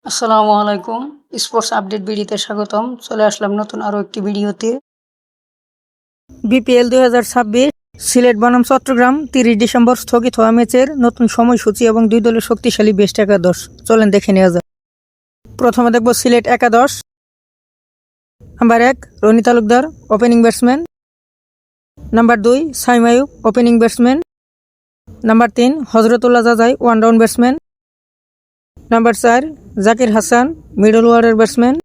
আসসালামু আলাইকুম। Sports update ভিডিওতে স্বাগতম। চলে আসলাম নতুন আরও একটি ভিডিওতে। বিপিএল 2026 সিলেট বনাম চট্টগ্রাম 30 ডিসেম্বর স্থগিত হওয়া ম্যাচের নতুন সময়সূচি এবং দুই দলের শক্তিশালী বেস্ট একাদশ চলেন দেখে নেওয়া যাক। প্রথমে দেখব সিলেট একাদশ। Number 1 Rony Talukdar, opening batsman. Number 2 Saim Ayub, opening batsman. Number 3 Hazratullah Zazai, one down batsman. Number 4 Zakir Hasan, middle order batsman.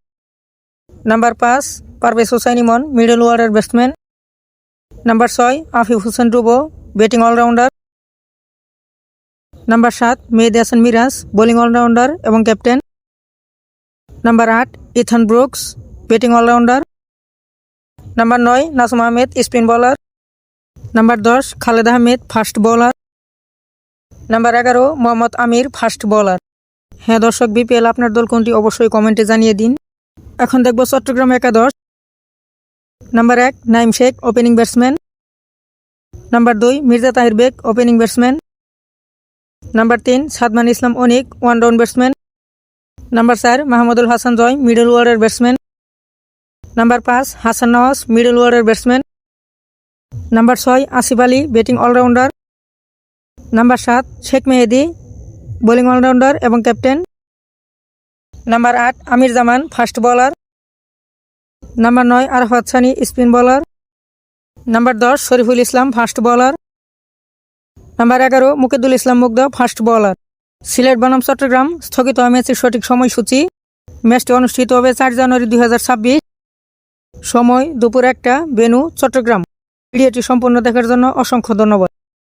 Number 5 Parvez Hossain Emon, middle order batsman. Number 6 Afif Hossain Rubo, batting allrounder. Number 7 Mehedi Hasan Miraz, bowling allrounder এবং captain. Number 8 Ethan Brooks, batting allrounder. Number 9 Nasum Ahmed, spin bowler. Number 10 Khaled Ahmed, fast bowler. Number 11 Mohammad আমির, fast bowler. হ্যাঁ দর্শক, BPL আপনার দল কোনটি অবশ্যই কমেন্টে জানিয়ে দিন। এখন দেখব চট্টগ্রাম একাদশ। Number 1 Naim Sheikh, opening batsman. Number 2 Mirza Tahir Baig, opening batsman. Number 3 Sadman Islam Anik, one down batsman. Number 4 Mahmudul Hasan Joy, middle order batsman. Number 5 Hasan Nawaz, middle order batsman. Number 6 Asif Ali, batting allrounder. Number 7 Sheikh Mehedi, bowling allrounder এবং captain. Number 8 Aamir Zaman, fast bowler. Number 9 Arafat Sunny, spin bowler. Number 10 Shoriful ইসলাম, fast bowler. Number 11 Mukidul ইসলাম মুগ্ধ, fast bowler. Sylhet বনাম চট্টগ্রাম স্থগিত হওয়া ম্যাচের সঠিক সময়সূচি। ম্যাচটি অনুষ্ঠিত হবে 4 জানুয়ারি 2026, সময় দুপুর 1টা, ভেন্যু চট্টগ্রাম। ভিডিওটি সম্পূর্ণ দেখার জন্য অসংখ্য ধন্যবাদ।